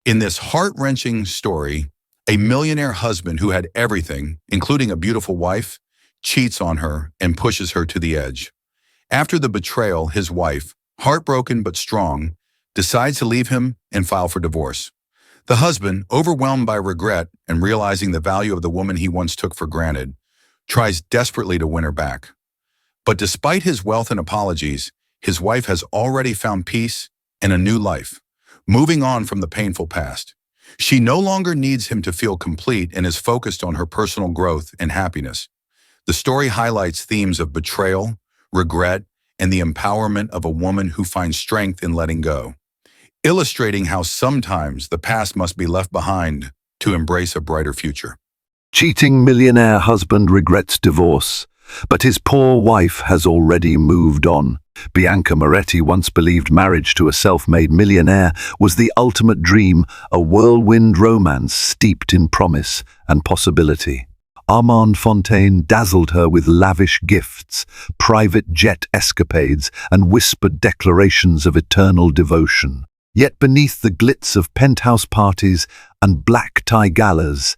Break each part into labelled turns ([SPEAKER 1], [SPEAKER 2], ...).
[SPEAKER 1] In this heart-wrenching story, a millionaire husband who had everything, including a beautiful wife, cheats on her and pushes her to the edge. After the betrayal, his wife, heartbroken but strong, decides to leave him and file for divorce. The husband, overwhelmed by regret and realizing the value of the woman he once took for granted, tries desperately to win her back. But despite his wealth and apologies, his wife has already found peace and a new life, moving on from the painful past. She no longer needs him to feel complete and is focused on her personal growth and happiness. The story highlights themes of betrayal, regret, and the empowerment of a woman who finds strength in letting go, illustrating how sometimes the past must be left behind to embrace a brighter future.
[SPEAKER 2] Cheating millionaire husband regrets divorce, but his poor wife has already moved on. Bianca Moretti once believed marriage to a self-made millionaire was the ultimate dream, a whirlwind romance steeped in promise and possibility. Armand Fontaine dazzled her with lavish gifts, private jet escapades, and whispered declarations of eternal devotion. Yet beneath the glitz of penthouse parties and black tie galas,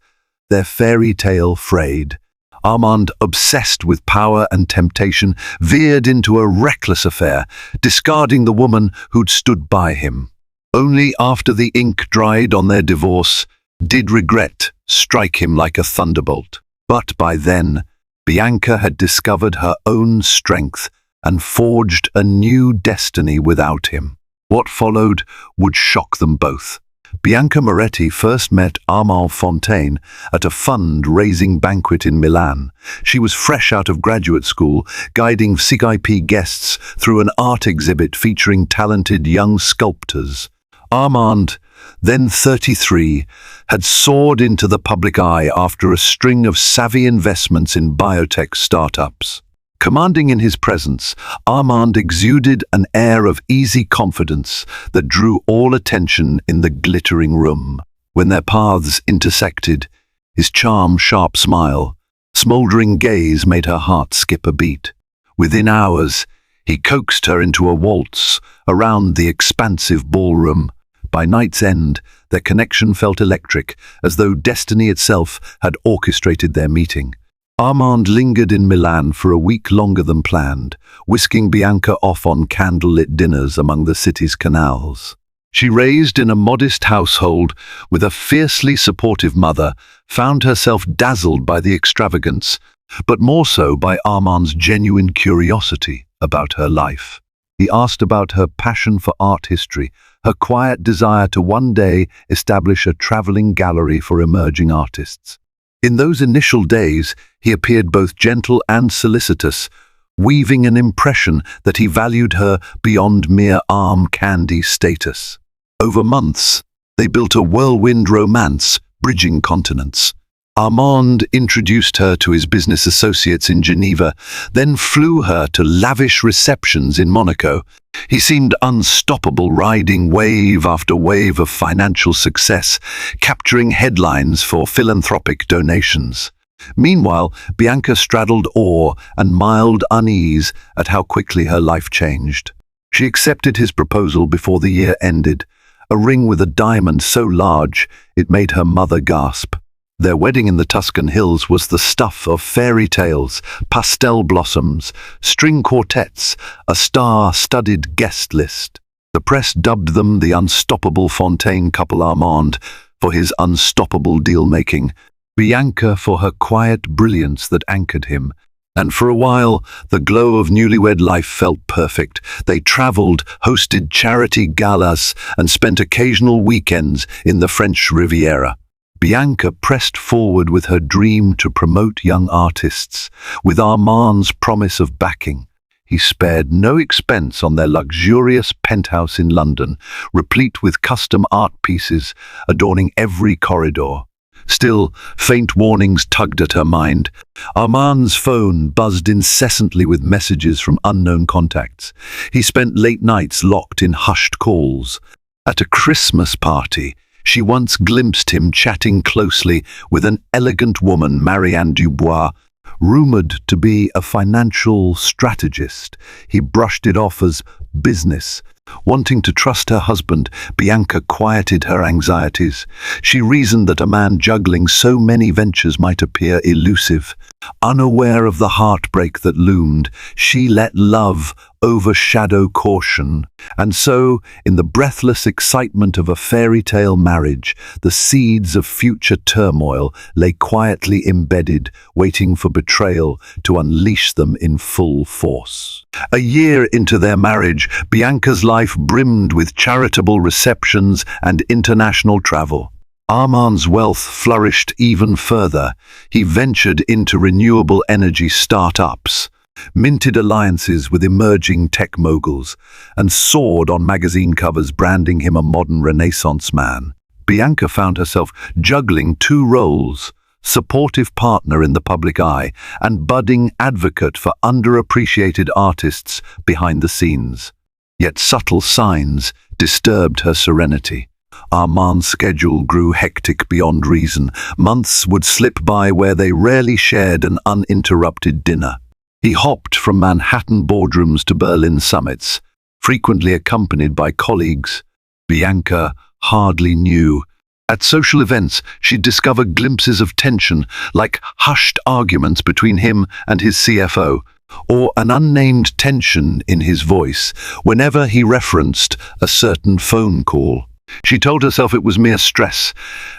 [SPEAKER 2] their fairy tale frayed. Armand, obsessed with power and temptation, veered into a reckless affair, discarding the woman who'd stood by him. Only after the ink dried on their divorce did regret strike him like a thunderbolt. But by then, Bianca had discovered her own strength and forged a new destiny without him. What followed would shock them both. Bianca Moretti first met Armand Fontaine at a fund-raising banquet in Milan. She was fresh out of graduate school, guiding VIP guests through an art exhibit featuring talented young sculptors. Armand, then 33, had soared into the public eye after a string of savvy investments in biotech startups. Commanding in his presence, Armand exuded an air of easy confidence that drew all attention in the glittering room. When their paths intersected, his sharp smile, smoldering gaze made her heart skip a beat. Within hours, he coaxed her into a waltz around the expansive ballroom. By night's end, their connection felt electric, as though destiny itself had orchestrated their meeting. Armand lingered in Milan for a week longer than planned, whisking Bianca off on candlelit dinners among the city's canals. She, raised in a modest household with a fiercely supportive mother, found herself dazzled by the extravagance, but more so by Armand's genuine curiosity about her life. He asked about her passion for art history, her quiet desire to one day establish a traveling gallery for emerging artists. In those initial days, he appeared both gentle and solicitous, weaving an impression that he valued her beyond mere arm candy status. Over months, they built a whirlwind romance, bridging continents. Armand introduced her to his business associates in Geneva, then flew her to lavish receptions in Monaco. He seemed unstoppable, riding wave after wave of financial success, capturing headlines for philanthropic donations. Meanwhile, Bianca straddled awe and mild unease at how quickly her life changed. She accepted his proposal before the year ended, a ring with a diamond so large it made her mother gasp. Their wedding in the Tuscan hills was the stuff of fairy tales, pastel blossoms, string quartets, a star-studded guest list. The press dubbed them the unstoppable Fontaine couple, Armand for his unstoppable deal-making, Bianca for her quiet brilliance that anchored him. And for a while, the glow of newlywed life felt perfect. They traveled, hosted charity galas, and spent occasional weekends in the French Riviera. Bianca pressed forward with her dream to promote young artists. With Armand's promise of backing, he spared no expense on their luxurious penthouse in London, replete with custom art pieces adorning every corridor. Still, faint warnings tugged at her mind. Armand's phone buzzed incessantly with messages from unknown contacts. He spent late nights locked in hushed calls. At a Christmas party, she once glimpsed him chatting closely with an elegant woman, Marianne Dubois, rumored to be a financial strategist. He brushed it off as business. Wanting to trust her husband, Bianca quieted her anxieties. She reasoned that a man juggling so many ventures might appear elusive. Unaware of the heartbreak that loomed, she let love overshadow caution. And so, in the breathless excitement of a fairy tale marriage, the seeds of future turmoil lay quietly embedded, waiting for betrayal to unleash them in full force. A year into their marriage, Bianca's life brimmed with charitable receptions and international travel. Armand's wealth flourished even further. He ventured into renewable energy startups, minted alliances with emerging tech moguls, and soared on magazine covers, branding him a modern Renaissance man. Bianca found herself juggling two roles: supportive partner in the public eye and budding advocate for underappreciated artists behind the scenes. Yet subtle signs disturbed her serenity. Armand's schedule grew hectic beyond reason. Months would slip by where they rarely shared an uninterrupted dinner. He hopped from Manhattan boardrooms to Berlin summits, frequently accompanied by colleagues Bianca hardly knew. At social events, she'd discover glimpses of tension, like hushed arguments between him and his CFO, or an unnamed tension in his voice whenever he referenced a certain phone call. She told herself it was mere stress.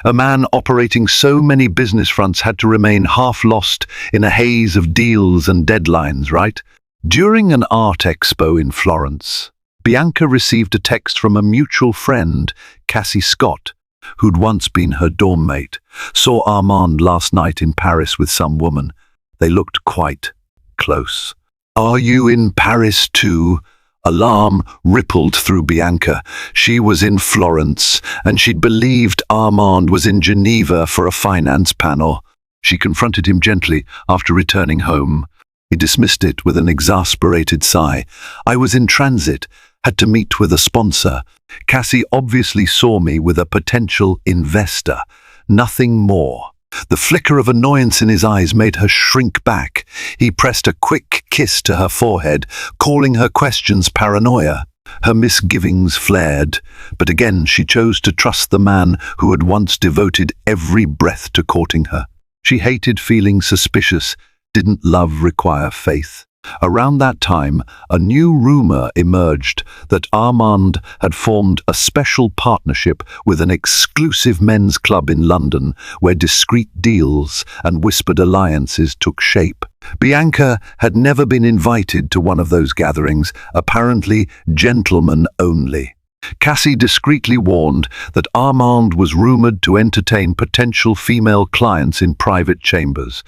[SPEAKER 2] A man operating so many business fronts had to remain half lost in a haze of deals and deadlines, right? During an art expo in Florence, Bianca received a text from a mutual friend, Cassie Scott, who'd once been her dorm mate. Saw Armand last night in Paris with some woman. They looked quite close. "Are you in Paris too?" Alarm rippled through Bianca. She was in Florence, and she'd believed Armand was in Geneva for a finance panel. She confronted him gently after returning home. He dismissed it with an exasperated sigh. "I was in transit, had to meet with a sponsor. Cassie obviously saw me with a potential investor. Nothing more." The flicker of annoyance in his eyes made her shrink back. He pressed a quick kiss to her forehead, calling her questions paranoia. Her misgivings flared, but again she chose to trust the man who had once devoted every breath to courting her. She hated feeling suspicious. Didn't love require faith? Around that time, a new rumor emerged that Armand had formed a special partnership with an exclusive men's club in London, where discreet deals and whispered alliances took shape. Bianca had never been invited to one of those gatherings, apparently gentlemen only. Cassie discreetly warned that Armand was rumored to entertain potential female clients in private chambers.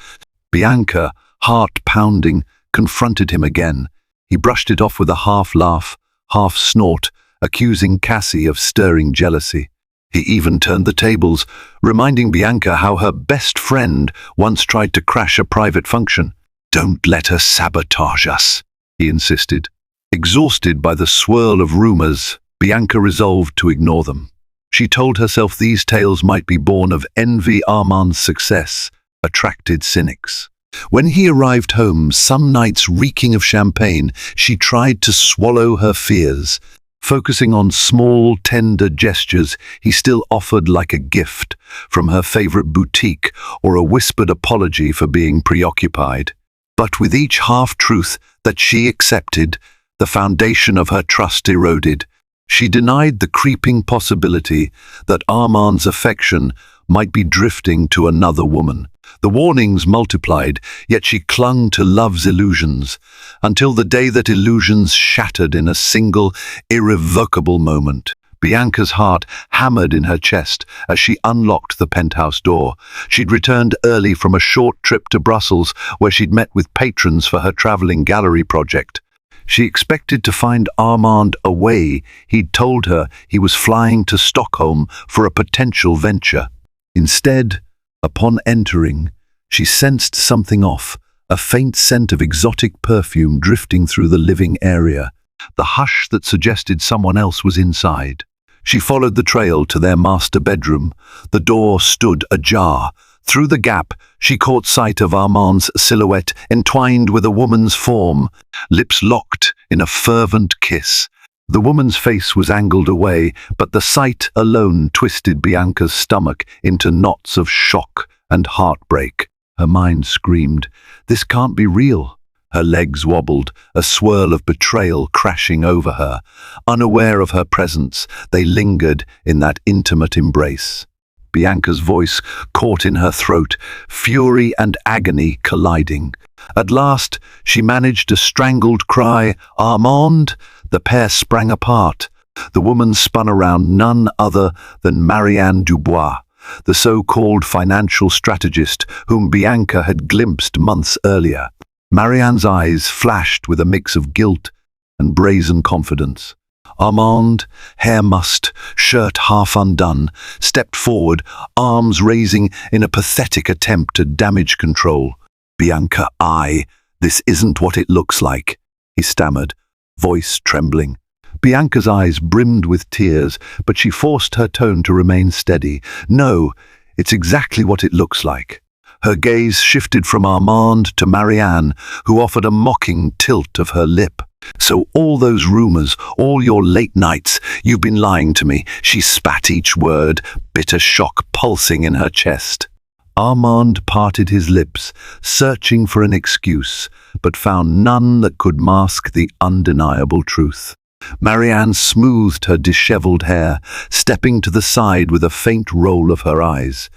[SPEAKER 2] Bianca, heart pounding, confronted him again. He brushed it off with a half laugh, half snort, accusing Cassie of stirring jealousy. He even turned the tables, reminding Bianca how her best friend once tried to crash a private function. "Don't let her sabotage us," he insisted. Exhausted by the swirl of rumors, Bianca resolved to ignore them. She told herself these tales might be born of envy. Armand's success attracted cynics. When he arrived home, some nights reeking of champagne, she tried to swallow her fears. Focusing on small, tender gestures he still offered like a gift, from her favorite boutique or a whispered apology for being preoccupied. But with each half-truth that she accepted, the foundation of her trust eroded. She denied the creeping possibility that Armand's affection might be drifting to another woman. The warnings multiplied, yet she clung to love's illusions, until the day that illusions shattered in a single, irrevocable moment. Bianca's heart hammered in her chest as she unlocked the penthouse door. She'd returned early from a short trip to Brussels, where she'd met with patrons for her traveling gallery project. She expected to find Armand away. He'd told her he was flying to Stockholm for a potential venture. Instead, upon entering, she sensed something off, a faint scent of exotic perfume drifting through the living area, the hush that suggested someone else was inside. She followed the trail to their master bedroom. The door stood ajar. Through the gap, she caught sight of Armand's silhouette entwined with a woman's form, lips locked in a fervent kiss. The woman's face was angled away, but the sight alone twisted Bianca's stomach into knots of shock and heartbreak. Her mind screamed, "This can't be real." Her legs wobbled, a swirl of betrayal crashing over her. Unaware of her presence, they lingered in that intimate embrace. Bianca's voice caught in her throat, fury and agony colliding. At last, she managed a strangled cry, "Armand!" The pair sprang apart. The woman spun around, none other than Marianne Dubois, the so-called financial strategist whom Bianca had glimpsed months earlier. Marianne's eyes flashed with a mix of guilt and brazen confidence. Armand, hair mussed, shirt half undone, stepped forward, arms raising in a pathetic attempt at damage control. "Bianca, this isn't what it looks like," he stammered, voice trembling. Bianca's eyes brimmed with tears, but she forced her tone to remain steady. "No, it's exactly what it looks like." Her gaze shifted from Armand to Marianne, who offered a mocking tilt of her lip. "So all those rumors, all your late nights, you've been lying to me," she spat each word, bitter shock pulsing in her chest. Armand parted his lips, searching for an excuse, but found none that could mask the undeniable truth. Marianne smoothed her disheveled hair, stepping to the side with a faint roll of her eyes.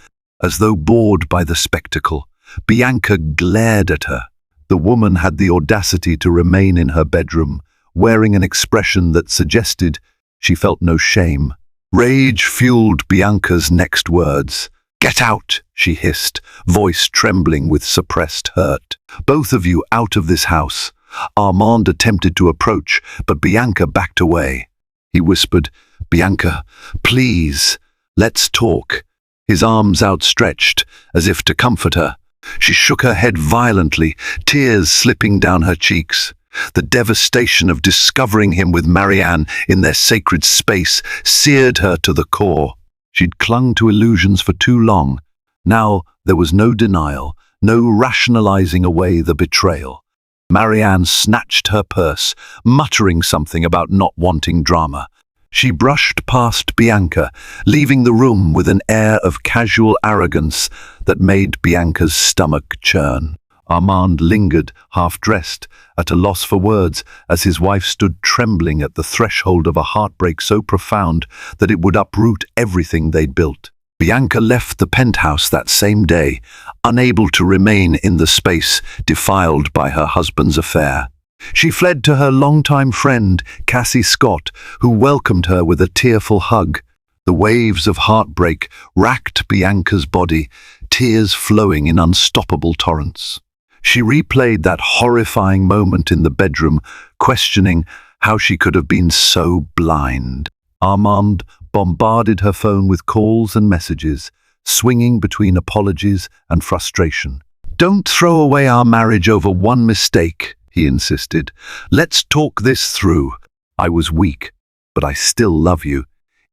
[SPEAKER 2] As though bored by the spectacle, Bianca glared at her. The woman had the audacity to remain in her bedroom, wearing an expression that suggested she felt no shame. Rage fueled Bianca's next words. "Get out," she hissed, voice trembling with suppressed hurt. "Both of you out of this house." Armand attempted to approach, but Bianca backed away. He whispered, "Bianca, please, let's talk." His arms outstretched, as if to comfort her. She shook her head violently, tears slipping down her cheeks. The devastation of discovering him with Marianne in their sacred space seared her to the core. She'd clung to illusions for too long. Now there was no denial, no rationalizing away the betrayal. Marianne snatched her purse, muttering something about not wanting drama. She brushed past Bianca, leaving the room with an air of casual arrogance that made Bianca's stomach churn. Armand lingered, half-dressed, at a loss for words, as his wife stood trembling at the threshold of a heartbreak so profound that it would uproot everything they'd built. Bianca left the penthouse that same day, unable to remain in the space defiled by her husband's affair. She fled to her longtime friend, Cassie Scott, who welcomed her with a tearful hug. The waves of heartbreak racked Bianca's body, tears flowing in unstoppable torrents. She replayed that horrifying moment in the bedroom, questioning how she could have been so blind. Armand bombarded her phone with calls and messages, swinging between apologies and frustration. "Don't throw away our marriage over one mistake," he insisted. "Let's talk this through. I was weak, but I still love you."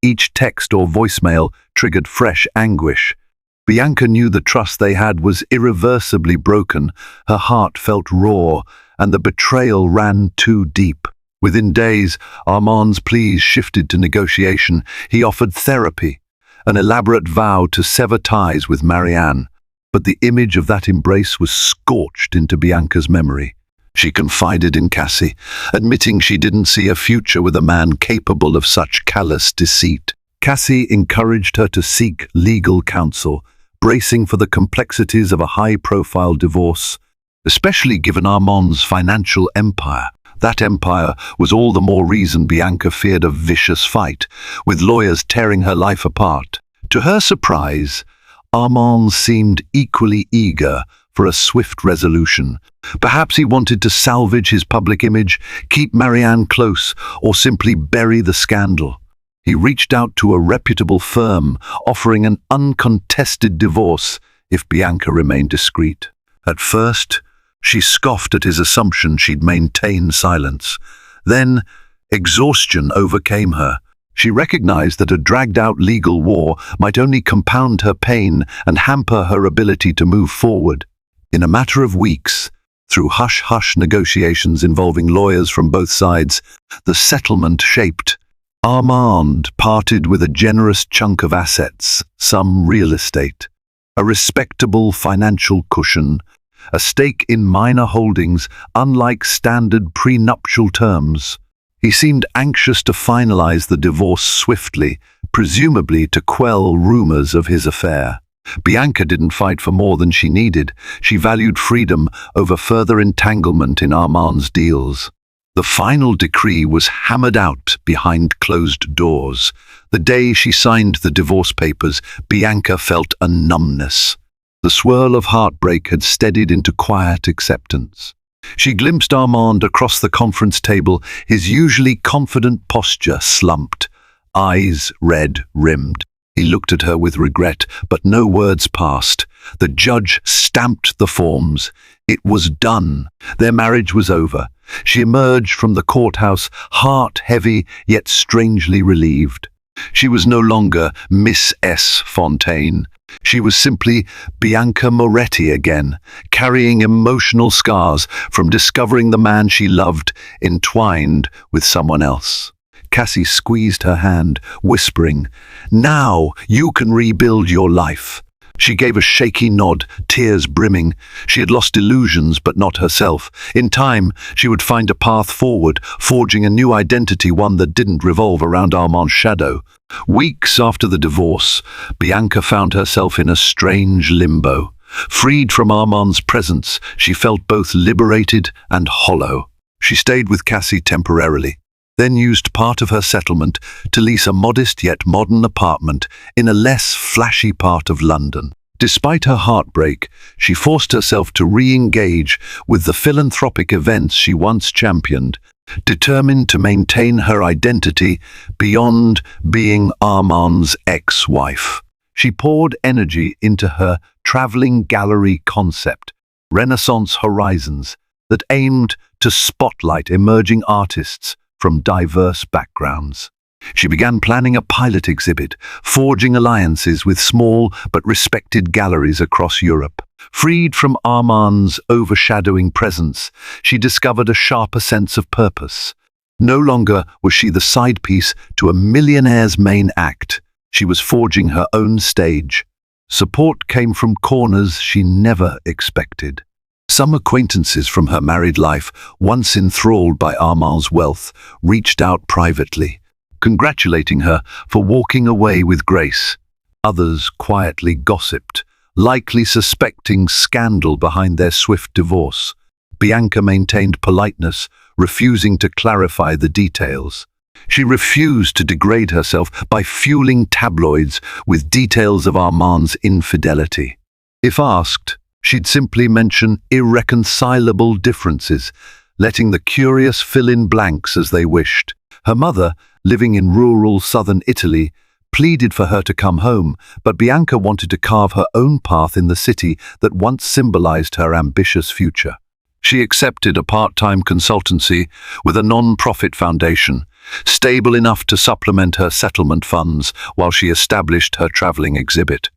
[SPEAKER 2] Each text or voicemail triggered fresh anguish. Bianca knew the trust they had was irreversibly broken. Her heart felt raw, and the betrayal ran too deep. Within days, Armand's pleas shifted to negotiation. He offered therapy, an elaborate vow to sever ties with Marianne. But the image of that embrace was scorched into Bianca's memory. She confided in Cassie, admitting she didn't see a future with a man capable of such callous deceit. Cassie encouraged her to seek legal counsel, bracing for the complexities of a high-profile divorce, especially given Armand's financial empire. That empire was all the more reason Bianca feared a vicious fight, with lawyers tearing her life apart. To her surprise, Armand seemed equally eager for a swift resolution. Perhaps he wanted to salvage his public image, keep Marianne close, or simply bury the scandal. He reached out to a reputable firm, offering an uncontested divorce if Bianca remained discreet. At first, she scoffed at his assumption she'd maintain silence. Then, exhaustion overcame her. She recognized that a dragged-out legal war might only compound her pain and hamper her ability to move forward. In a matter of weeks, Through hush-hush negotiations involving lawyers from both sides, the settlement shaped. Armand parted with a generous chunk of assets, some real estate, a respectable financial cushion, a stake in minor holdings, unlike standard prenuptial terms. He seemed anxious to finalize the divorce swiftly, presumably to quell rumors of his affair. Bianca didn't fight for more than she needed. She valued freedom over further entanglement in Armand's deals. The final decree was hammered out behind closed doors. The day she signed the divorce papers, Bianca felt a numbness. The swirl of heartbreak had steadied into quiet acceptance. She glimpsed Armand across the conference table, his usually confident posture slumped, eyes red-rimmed. He looked at her with regret, but no words passed. The judge stamped the forms. It was done. Their marriage was over. She emerged from the courthouse, heart heavy yet strangely relieved. She was no longer Miss S. Fontaine. She was simply Bianca Moretti again, carrying emotional scars from discovering the man she loved entwined with someone else. Cassie squeezed her hand, whispering, "Now you can rebuild your life." She gave a shaky nod, tears brimming. She had lost illusions, but not herself. In time, she would find a path forward, forging a new identity, one that didn't revolve around Armand's shadow. Weeks after the divorce, Bianca found herself in a strange limbo. Freed from Armand's presence, she felt both liberated and hollow. She stayed with Cassie temporarily, then used part of her settlement to lease a modest yet modern apartment in a less flashy part of London. Despite her heartbreak, she forced herself to re-engage with the philanthropic events she once championed, determined to maintain her identity beyond being Armand's ex-wife. She poured energy into her traveling gallery concept, Renaissance Horizons, that aimed to spotlight emerging artists from diverse backgrounds. She began planning a pilot exhibit, forging alliances with small but respected galleries across Europe. Freed from Armand's overshadowing presence, she discovered a sharper sense of purpose. No longer was she the side piece to a millionaire's main act. She was forging her own stage. Support came from corners she never expected. Some acquaintances from her married life, once enthralled by Armand's wealth, reached out privately, congratulating her for walking away with grace. Others quietly gossiped, likely suspecting scandal behind their swift divorce. Bianca maintained politeness, refusing to clarify the details. She refused to degrade herself by fueling tabloids with details of Armand's infidelity. If asked, she'd simply mention irreconcilable differences, letting the curious fill in blanks as they wished. Her mother, living in rural southern Italy, pleaded for her to come home, but Bianca wanted to carve her own path in the city that once symbolized her ambitious future. She accepted a part-time consultancy with a non-profit foundation, stable enough to supplement her settlement funds while she established her traveling exhibit.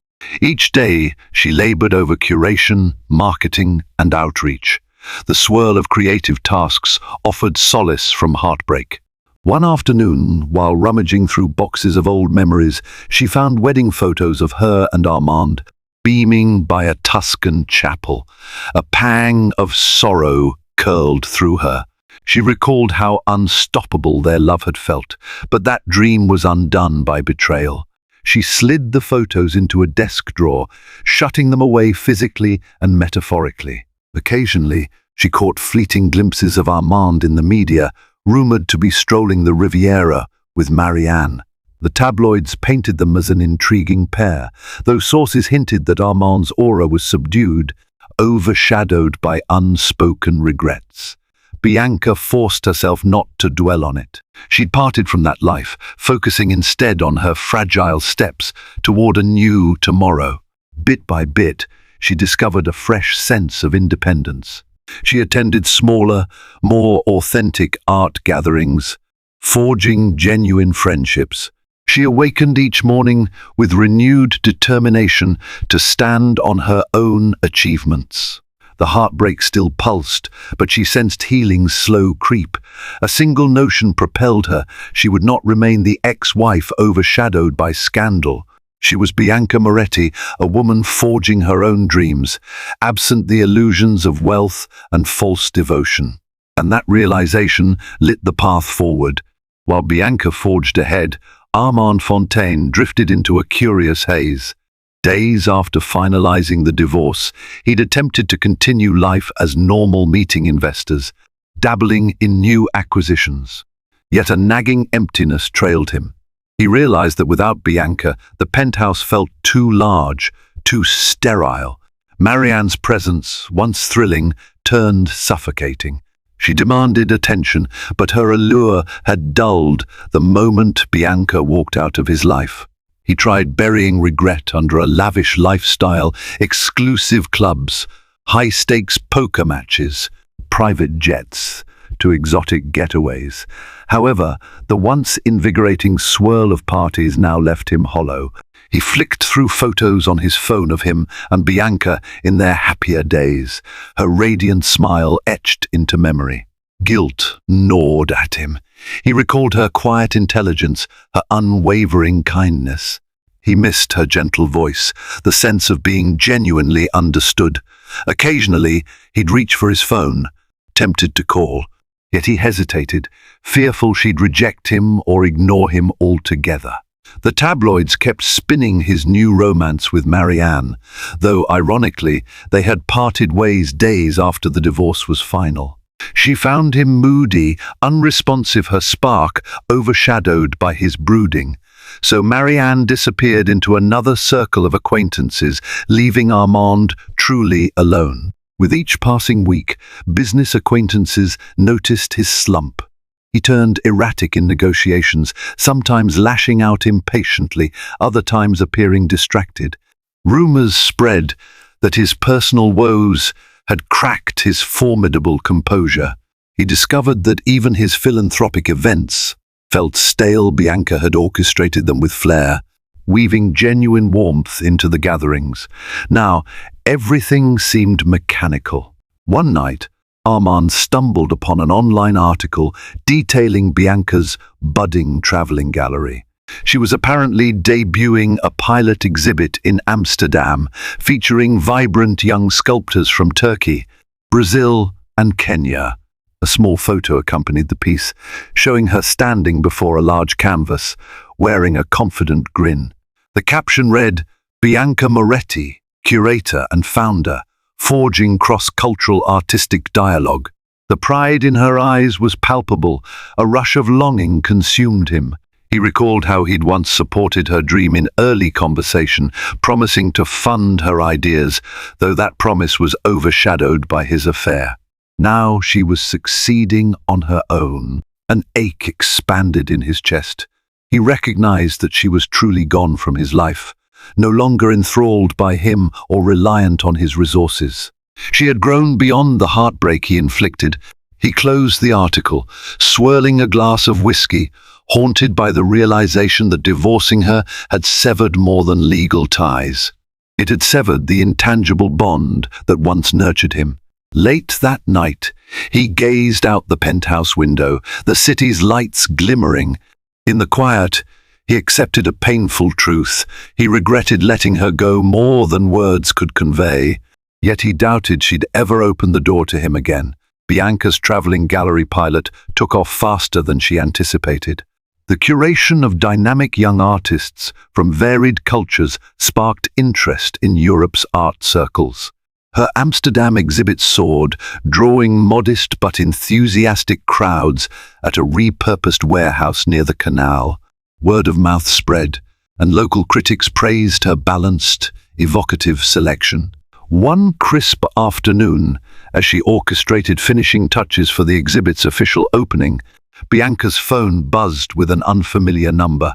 [SPEAKER 2] Each day, she labored over curation, marketing, and outreach. The swirl of creative tasks offered solace from heartbreak. One afternoon, while rummaging through boxes of old memories, she found wedding photos of her and Armand, beaming by a Tuscan chapel. A pang of sorrow curled through her. She recalled how unstoppable their love had felt, but that dream was undone by betrayal. She slid the photos into a desk drawer, shutting them away physically and metaphorically. Occasionally, she caught fleeting glimpses of Armand in the media, rumored to be strolling the Riviera with Marianne. The tabloids painted them as an intriguing pair, though sources hinted that Armand's aura was subdued, overshadowed by unspoken regrets. Bianca forced herself not to dwell on it. She'd parted from that life, focusing instead on her fragile steps toward a new tomorrow. Bit by bit, she discovered a fresh sense of independence. She attended smaller, more authentic art gatherings, forging genuine friendships. She awakened each morning with renewed determination to stand on her own achievements. The heartbreak still pulsed, but she sensed healing's slow creep. A single notion propelled her. She would not remain the ex-wife overshadowed by scandal. She was Bianca Moretti, a woman forging her own dreams, absent the illusions of wealth and false devotion. And that realization lit the path forward. While Bianca forged ahead, Armand Fontaine drifted into a curious haze. Days after finalizing the divorce, he'd attempted to continue life as normal, meeting investors, dabbling in new acquisitions. Yet a nagging emptiness trailed him. He realized that without Bianca, the penthouse felt too large, too sterile. Marianne's presence, once thrilling, turned suffocating. She demanded attention, but her allure had dulled the moment Bianca walked out of his life. He tried burying regret under a lavish lifestyle, exclusive clubs, high-stakes poker matches, private jets, to exotic getaways. However, the once invigorating swirl of parties now left him hollow. He flicked through photos on his phone of him and Bianca in their happier days, her radiant smile etched into memory. Guilt gnawed at him. He recalled her quiet intelligence, her unwavering kindness. He missed her gentle voice, the sense of being genuinely understood. Occasionally, he'd reach for his phone, tempted to call. Yet he hesitated, fearful she'd reject him or ignore him altogether. The tabloids kept spinning his new romance with Marianne, though ironically, they had parted ways days after the divorce was final. She found him moody, unresponsive, her spark overshadowed by his brooding. So Marianne disappeared into another circle of acquaintances, leaving Armand truly alone. With each passing week, business acquaintances noticed his slump. He turned erratic in negotiations, sometimes lashing out impatiently, other times appearing distracted. Rumors spread that his personal woes had cracked his formidable composure. He discovered that even his philanthropic events felt stale. Bianca had orchestrated them with flair, weaving genuine warmth into the gatherings. Now, everything seemed mechanical. One night, Armand stumbled upon an online article detailing Bianca's budding traveling gallery. She was apparently debuting a pilot exhibit in Amsterdam, featuring vibrant young sculptors from Turkey, Brazil, and Kenya. A small photo accompanied the piece, showing her standing before a large canvas, wearing a confident grin. The caption read, "Bianca Moretti, curator and founder, forging cross-cultural artistic dialogue." The pride in her eyes was palpable. A rush of longing consumed him. He recalled how he'd once supported her dream in early conversation, promising to fund her ideas, though that promise was overshadowed by his affair. Now she was succeeding on her own. An ache expanded in his chest. He recognized that she was truly gone from his life, no longer enthralled by him or reliant on his resources. She had grown beyond the heartbreak he inflicted. He closed the article, swirling a glass of whiskey, haunted by the realization that divorcing her had severed more than legal ties. It had severed the intangible bond that once nurtured him. Late that night, he gazed out the penthouse window, the city's lights glimmering. In the quiet, he accepted a painful truth. He regretted letting her go more than words could convey. Yet he doubted she'd ever open the door to him again. Bianca's traveling gallery pilot took off faster than she anticipated. The curation of dynamic young artists from varied cultures sparked interest in Europe's art circles. Her Amsterdam exhibit soared, drawing modest but enthusiastic crowds at a repurposed warehouse near the canal. Word of mouth spread, and local critics praised her balanced, evocative selection. One crisp afternoon, as she orchestrated finishing touches for the exhibit's official opening, Bianca's phone buzzed with an unfamiliar number.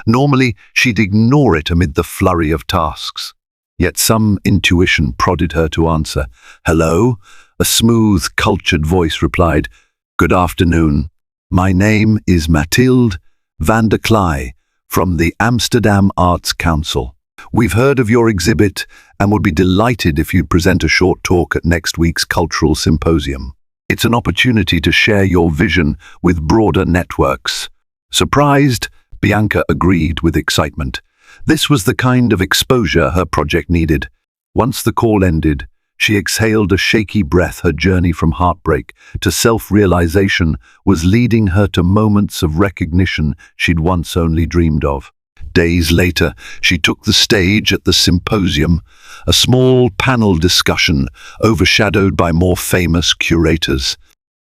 [SPEAKER 2] Normally, she'd ignore it amid the flurry of tasks. Yet some intuition prodded her to answer. "Hello?" A smooth, cultured voice replied. "Good afternoon. My name is Mathilde van der Klei from the Amsterdam Arts Council." We've heard of your exhibit and would be delighted if you'd present a short talk at next week's cultural symposium. It's an opportunity to share your vision with broader networks." Surprised, Bianca agreed with excitement. This was the kind of exposure her project needed. Once the call ended, she exhaled a shaky breath. Her journey from heartbreak to self-realization was leading her to moments of recognition she'd once only dreamed of. Days later, she took the stage at the symposium, a small panel discussion overshadowed by more famous curators.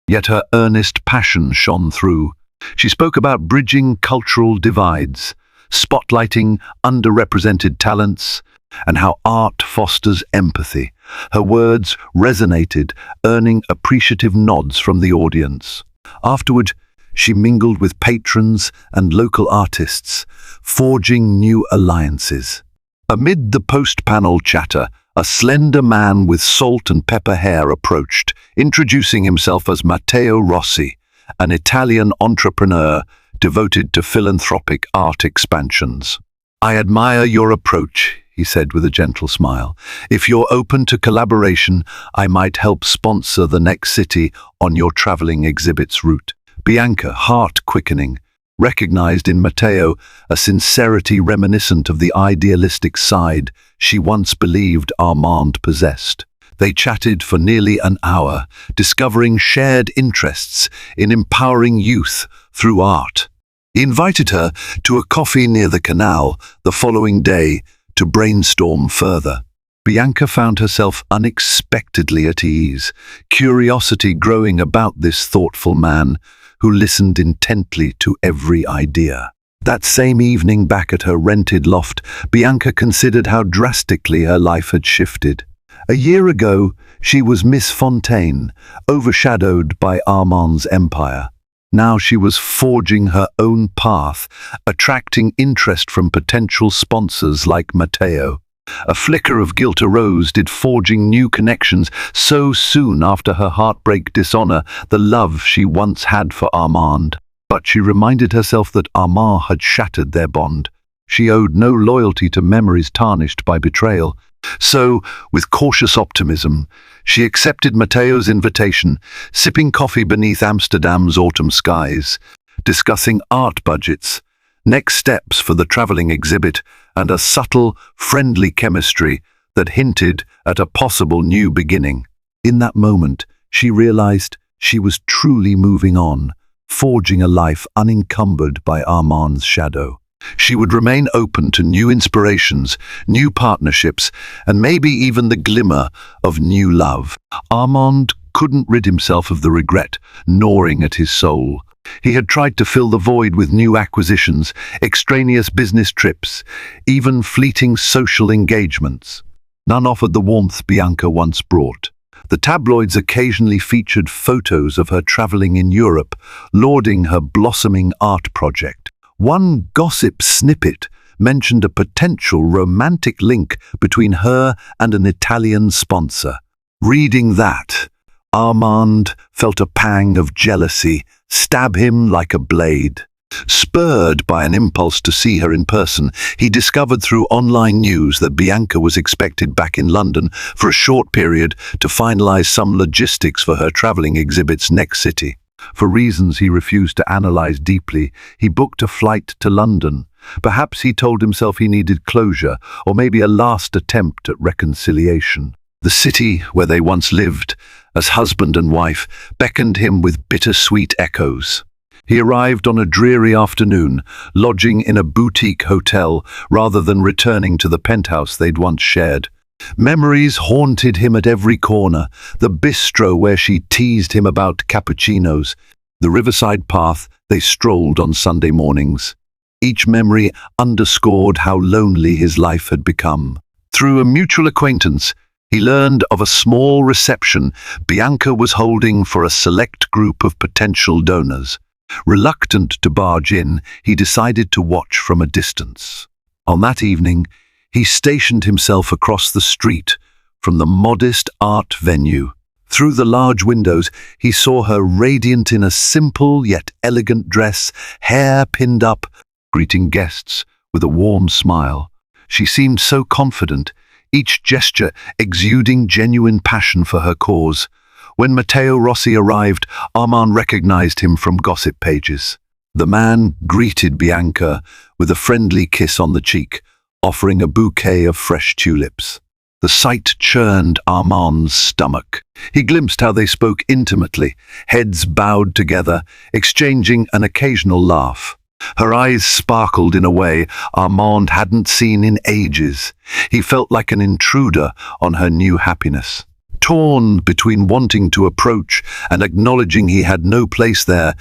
[SPEAKER 2] Yet her earnest passion shone through. She spoke about bridging cultural divides, spotlighting underrepresented talents, and how art fosters empathy. Her words resonated, earning appreciative nods from the audience. Afterward, she mingled with patrons and local artists, forging new alliances. Amid the post-panel chatter, a slender man with salt and pepper hair approached, introducing himself as Matteo Rossi, an Italian entrepreneur devoted to philanthropic art expansions. "I admire your approach," he said with a gentle smile. "If you're open to collaboration, I might help sponsor the next city on your traveling exhibits route." Bianca, heart quickening, recognized in Matteo a sincerity reminiscent of the idealistic side she once believed Armand possessed. They chatted for nearly an hour, discovering shared interests in empowering youth through art. He invited her to a coffee near the canal the following day to brainstorm further. Bianca found herself unexpectedly at ease, curiosity growing about this thoughtful man who listened intently to every idea. That same evening, back at her rented loft, Bianca considered how drastically her life had shifted. A year ago, she was Miss Fontaine, overshadowed by Armand's empire. Now she was forging her own path, attracting interest from potential sponsors like Matteo. A flicker of guilt arose. Did forging new connections so soon after her heartbreak dishonor the love she once had for Armand? But she reminded herself that Armand had shattered their bond. She owed no loyalty to memories tarnished by betrayal. So, with cautious optimism, she accepted Matteo's invitation, sipping coffee beneath Amsterdam's autumn skies, discussing art budgets, next steps for the traveling exhibit, and a subtle, friendly chemistry that hinted at a possible new beginning. In that moment, she realized she was truly moving on, forging a life unencumbered by Armand's shadow. She would remain open to new inspirations, new partnerships, and maybe even the glimmer of new love. Armand couldn't rid himself of the regret gnawing at his soul. He had tried to fill the void with new acquisitions, extraneous business trips, even fleeting social engagements. None offered the warmth Bianca once brought. The tabloids occasionally featured photos of her traveling in Europe, lauding her blossoming art project. One gossip snippet mentioned a potential romantic link between her and an Italian sponsor. Reading that, Armand felt a pang of jealousy stab him like a blade. Spurred by an impulse to see her in person, he discovered through online news that Bianca was expected back in London for a short period to finalize some logistics for her traveling exhibit's next city. For reasons he refused to analyze deeply, he booked a flight to London. Perhaps he told himself he needed closure, or maybe a last attempt at reconciliation. The city where they once lived, as husband and wife, beckoned him with bittersweet echoes. He arrived on a dreary afternoon, lodging in a boutique hotel rather than returning to the penthouse they'd once shared. Memories haunted him at every corner: the bistro where she teased him about cappuccinos, the riverside path they strolled on Sunday mornings. Each memory underscored how lonely his life had become. Through a mutual acquaintance, he learned of a small reception Bianca was holding for a select group of potential donors. Reluctant to barge in, he decided to watch from a distance. On that evening, he stationed himself across the street from the modest art venue. Through the large windows, he saw her radiant in a simple yet elegant dress, hair pinned up, greeting guests with a warm smile. She seemed so confident, each gesture exuding genuine passion for her cause. When Matteo Rossi arrived, Armand recognized him from gossip pages. The man greeted Bianca with a friendly kiss on the cheek, offering a bouquet of fresh tulips. The sight churned Armand's stomach. He glimpsed how they spoke intimately, heads bowed together, exchanging an occasional laugh. Her eyes sparkled in a way Armand hadn't seen in ages. He felt like an intruder on her new happiness. Torn between wanting to approach and acknowledging he had no place there,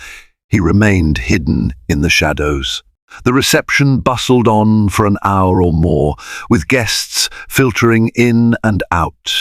[SPEAKER 2] he remained hidden in the shadows. The reception bustled on for an hour or more, with guests filtering in and out.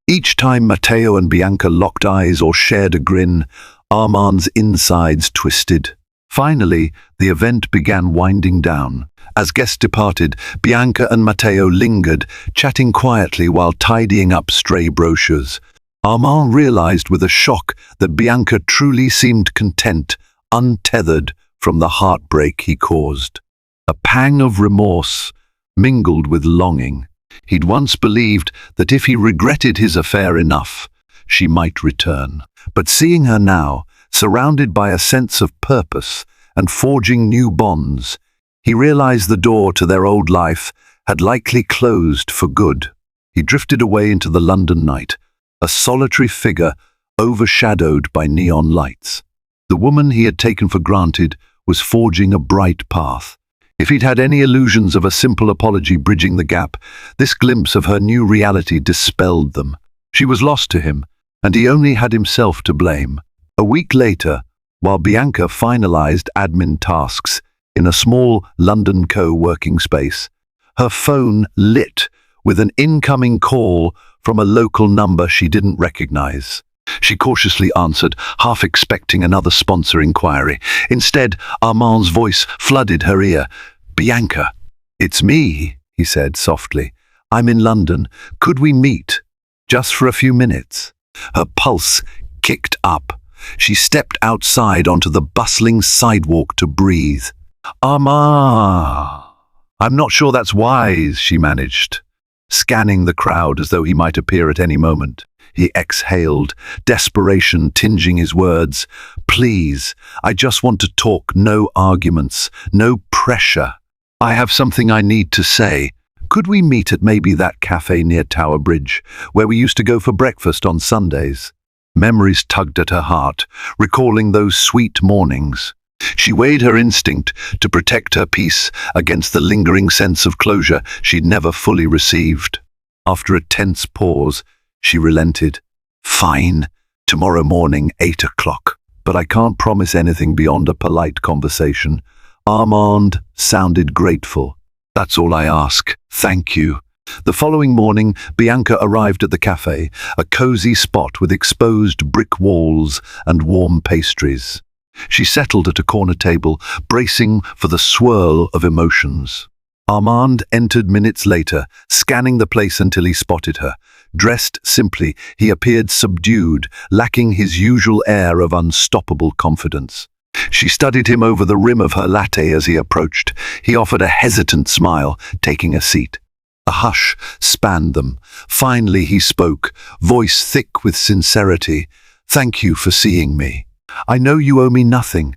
[SPEAKER 2] Each time Matteo and Bianca locked eyes or shared a grin, Armand's insides twisted. Finally, the event began winding down. As guests departed, Bianca and Matteo lingered, chatting quietly while tidying up stray brochures. Armand realized with a shock that Bianca truly seemed content, untethered from the heartbreak he caused. A pang of remorse mingled with longing. He'd once believed that if he regretted his affair enough, she might return. But seeing her now, surrounded by a sense of purpose and forging new bonds, he realized the door to their old life had likely closed for good. He drifted away into the London night, a solitary figure overshadowed by neon lights. The woman he had taken for granted was forging a bright path. If he'd had any illusions of a simple apology bridging the gap, this glimpse of her new reality dispelled them. She was lost to him, and he only had himself to blame. A week later, while Bianca finalized admin tasks in a small London co-working space, her phone lit with an incoming call from a local number she didn't recognize. She cautiously answered, half expecting another sponsor inquiry. Instead, Armand's voice flooded her ear. "Bianca, it's me," he said softly. "I'm in London. Could we meet? Just for a few minutes?" Her pulse kicked up. She stepped outside onto the bustling sidewalk to breathe. "Armand, I'm not sure that's wise," she managed, scanning the crowd as though he might appear at any moment. He exhaled, desperation tinging his words. "Please, I just want to talk, no arguments, no pressure. I have something I need to say. Could we meet at maybe that cafe near Tower Bridge, where we used to go for breakfast on Sundays?" Memories tugged at her heart, recalling those sweet mornings. She weighed her instinct to protect her peace against the lingering sense of closure she'd never fully received. After a tense pause, she relented. "Fine, tomorrow morning, 8 o'clock. But I can't promise anything beyond a polite conversation." Armand sounded grateful. "That's all I ask. Thank you." The following morning, Bianca arrived at the cafe, a cozy spot with exposed brick walls and warm pastries. She settled at a corner table, bracing for the swirl of emotions. Armand entered minutes later, scanning the place until he spotted her. Dressed simply, he appeared subdued, lacking his usual air of unstoppable confidence. She studied him over the rim of her latte as he approached. He offered a hesitant smile, taking a seat. A hush spanned them. Finally he spoke, voice thick with sincerity. "Thank you for seeing me. I know you owe me nothing.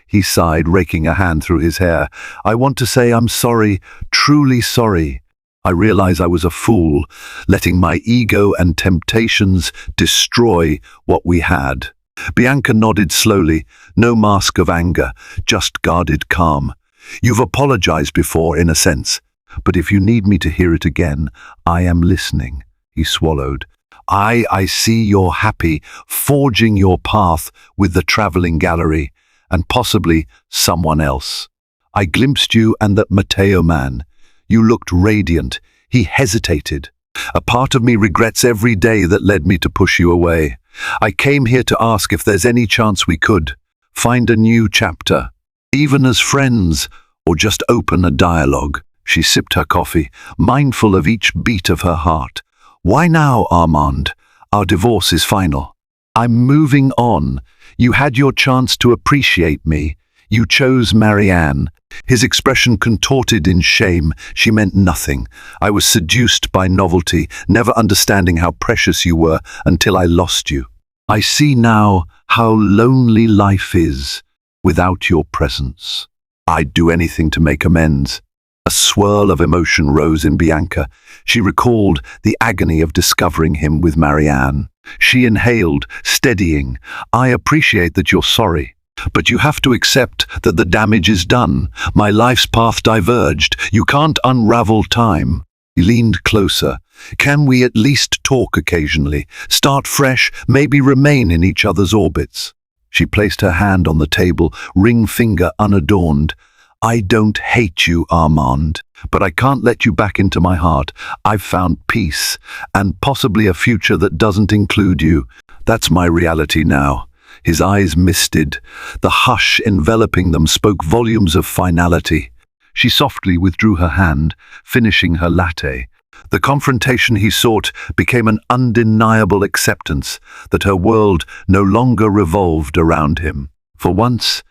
[SPEAKER 2] He sighed, raking a hand through his hair. "I want to say I'm sorry, truly sorry. I realize I was a fool, letting my ego and temptations destroy what we had." Bianca nodded slowly, no mask of anger, just guarded calm. "You've apologized before, in a sense. But if you need me to hear it again, I am listening." He swallowed. I see you're happy, forging your path with the traveling gallery, and possibly someone else. I glimpsed you and that Matteo man. You looked radiant. He hesitated. A part of me regrets every day that led me to push you away. I came here to ask if there's any chance we could find a new chapter, even as friends, or just open a dialogue. She sipped her coffee, mindful of each beat of her heart. "Why now, Armand? Our divorce is final. I'm moving on. You had your chance to appreciate me. You chose Marianne. His expression contorted in shame. She meant nothing. I was seduced by novelty, never understanding how precious you were until I lost you. I see now how lonely life is without your presence. I'd do anything to make amends. A swirl of emotion rose in Bianca. She recalled the agony of discovering him with Marianne. She inhaled, steadying. I appreciate that you're sorry, but you have to accept that the damage is done. My life's path diverged. You can't unravel time. He leaned closer. Can we at least talk occasionally? Start fresh, maybe remain in each other's orbits. She placed her hand on the table, ring finger unadorned. I don't hate you, Armand, but I can't let you back into my heart. I've found peace, and possibly a future that doesn't include you. That's my reality now. His eyes misted. The hush enveloping them spoke volumes of finality. She softly withdrew her hand, finishing her latte. The confrontation he sought became an undeniable acceptance that her world no longer revolved around him. For once,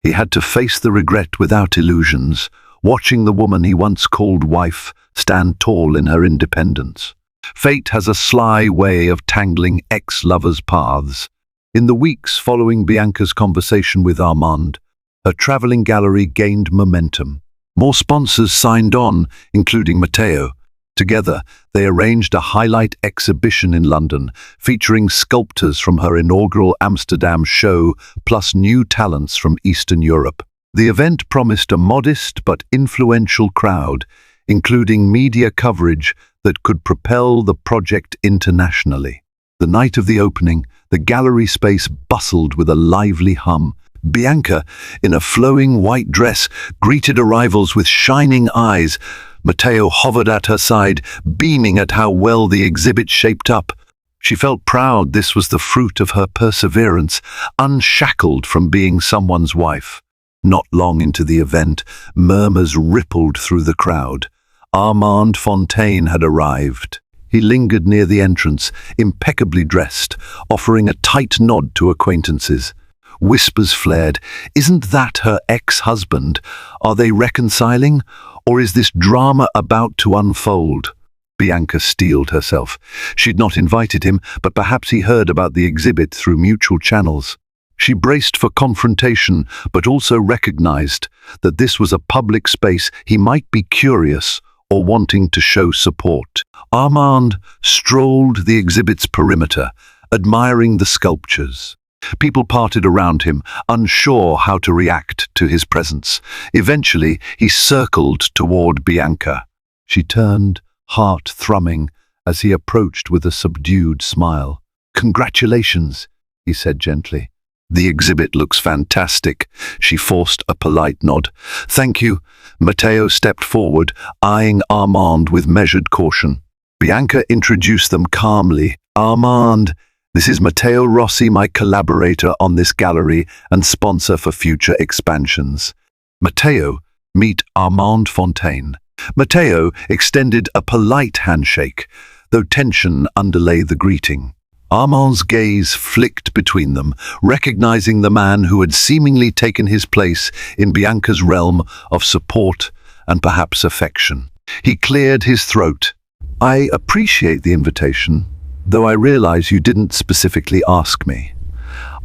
[SPEAKER 2] he had to face the regret without illusions, watching the woman he once called wife stand tall in her independence. Fate has a sly way of tangling ex-lovers' paths. In the weeks following Bianca's conversation with Armand, her traveling gallery gained momentum. More sponsors signed on, including Matteo. Together, they arranged a highlight exhibition in London, featuring sculptors from her inaugural Amsterdam show, plus new talents from Eastern Europe. The event promised a modest but influential crowd, including media coverage that could propel the project internationally. The night of the opening, the gallery space bustled with a lively hum. Bianca, in a flowing white dress, greeted arrivals with shining eyes. Matteo hovered at her side, beaming at how well the exhibit shaped up. She felt proud this was the fruit of her perseverance, unshackled from being someone's wife. Not long into the event, murmurs rippled through the crowd. Armand Fontaine had arrived. He lingered near the entrance, impeccably dressed, offering a tight nod to acquaintances. Whispers flared. Isn't that her ex-husband? Are they reconciling? Or is this drama about to unfold? Bianca steeled herself. She'd not invited him, but perhaps he heard about the exhibit through mutual channels. She braced for confrontation, but also recognized that this was a public space. He might be curious or wanting to show support. Armand strolled the exhibit's perimeter, admiring the sculptures. People parted around him, unsure how to react to his presence. Eventually, he circled toward Bianca. She turned, heart thrumming, as he approached with a subdued smile. "Congratulations," he said gently. "The exhibit looks fantastic." She forced a polite nod. "Thank you." Matteo stepped forward, eyeing Armand with measured caution. Bianca introduced them calmly. "Armand, this is Matteo Rossi, my collaborator on this gallery and sponsor for future expansions." "Matteo, meet Armand Fontaine." Matteo extended a polite handshake, though tension underlay the greeting. Armand's gaze flicked between them, recognizing the man who had seemingly taken his place in Bianca's realm of support and perhaps affection. He cleared his throat. "I appreciate the invitation, though I realize you didn't specifically ask me.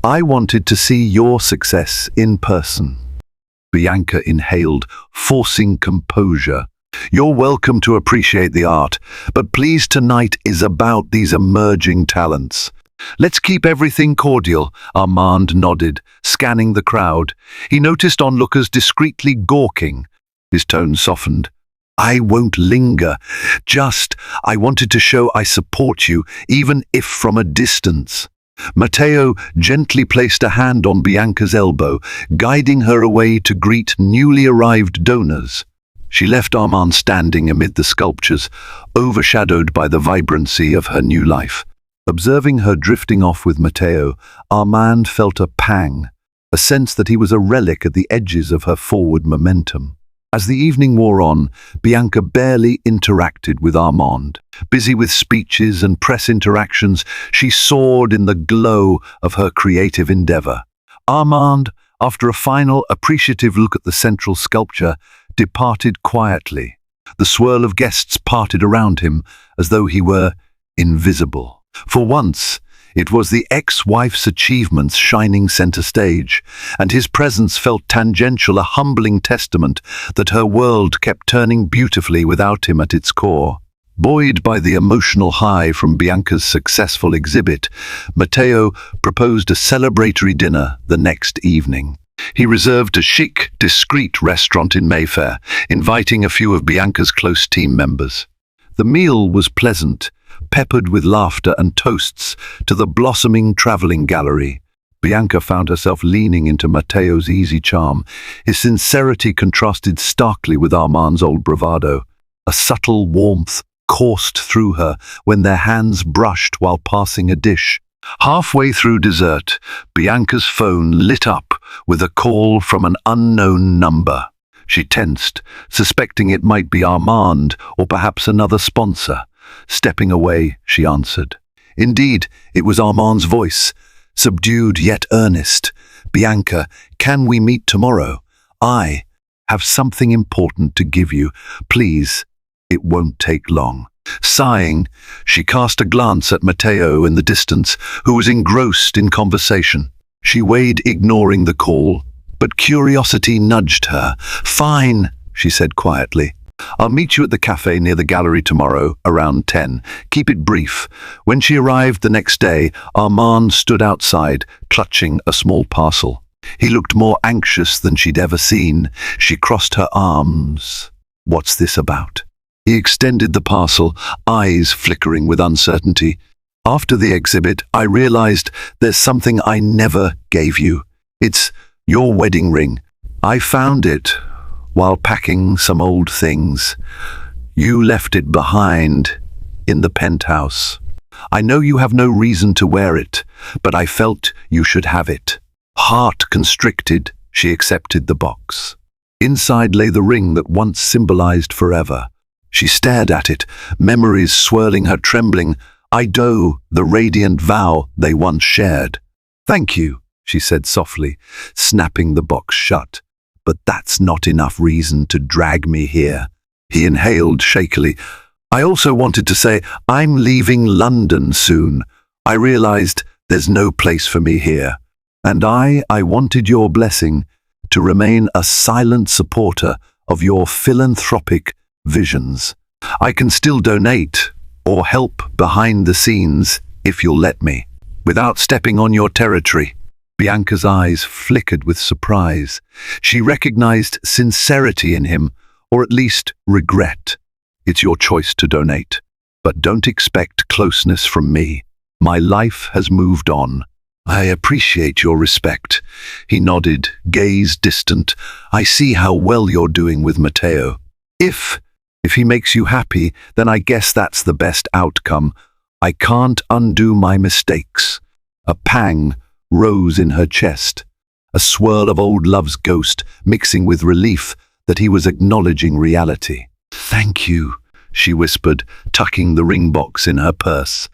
[SPEAKER 2] I wanted to see your success in person." Bianca inhaled, forcing composure. "You're welcome to appreciate the art, but please, tonight is about these emerging talents. Let's keep everything cordial." Armand nodded, scanning the crowd. He noticed onlookers discreetly gawking. His tone softened. "I won't linger. I wanted to show I support you, even if from a distance." Matteo gently placed a hand on Bianca's elbow, guiding her away to greet newly arrived donors. She left Armand standing amid the sculptures, overshadowed by the vibrancy of her new life. Observing her drifting off with Matteo, Armand felt a pang, a sense that he was a relic at the edges of her forward momentum. As the evening wore on, Bianca barely interacted with Armand. Busy with speeches and press interactions, she soared in the glow of her creative endeavor. Armand after a final, appreciative look at the central sculpture, departed quietly. The swirl of guests parted around him as though he were invisible. For once, it was the ex-wife's achievements shining center stage, and his presence felt tangential, a humbling testament that her world kept turning beautifully without him at its core. Buoyed by the emotional high from Bianca's successful exhibit, Matteo proposed a celebratory dinner the next evening. He reserved a chic, discreet restaurant in Mayfair, inviting a few of Bianca's close team members. The meal was pleasant, peppered with laughter and toasts to the blossoming traveling gallery. Bianca found herself leaning into Matteo's easy charm. His sincerity contrasted starkly with Armand's old bravado. A subtle warmth coursed through her when their hands brushed while passing a dish. Halfway through dessert, Bianca's phone lit up with a call from an unknown number. She tensed, suspecting it might be Armand or perhaps another sponsor. Stepping away, she answered. Indeed, it was Armand's voice, subdued yet earnest. "Bianca, can we meet tomorrow? I have something important to give you. Please, it won't take long." Sighing, she cast a glance at Matteo in the distance, who was engrossed in conversation. She weighed ignoring the call, but curiosity nudged her. "Fine," she said quietly. "I'll meet you at the cafe near the gallery tomorrow, around 10. Keep it brief." When she arrived the next day, Armand stood outside, clutching a small parcel. He looked more anxious than she'd ever seen. She crossed her arms. "What's this about?" He extended the parcel, eyes flickering with uncertainty. "After the exhibit, I realized there's something I never gave you. It's your wedding ring. I found it while packing some old things. You left it behind in the penthouse. I know you have no reason to wear it, but I felt you should have it." Heart constricted, she accepted the box. Inside lay the ring that once symbolized forever. She stared at it, memories swirling her, trembling. I know the radiant vow they once shared. "Thank you," she said softly, snapping the box shut. "But that's not enough reason to drag me here." He inhaled shakily. "I also wanted to say I'm leaving London soon. I realized there's no place for me here. And I wanted your blessing to remain a silent supporter of your philanthropic visions. I can still donate or help behind the scenes if you'll let me, without stepping on your territory." Bianca's eyes flickered with surprise. She recognized sincerity in him, or at least regret. "It's your choice to donate, but don't expect closeness from me. My life has moved on. I appreciate your respect." He nodded, gaze distant. "I see how well you're doing with Matteo. If he makes you happy, then I guess that's the best outcome. I can't undo my mistakes." A pang rose in her chest, a swirl of old love's ghost mixing with relief that he was acknowledging reality. "Thank you," she whispered, tucking the ring box in her purse.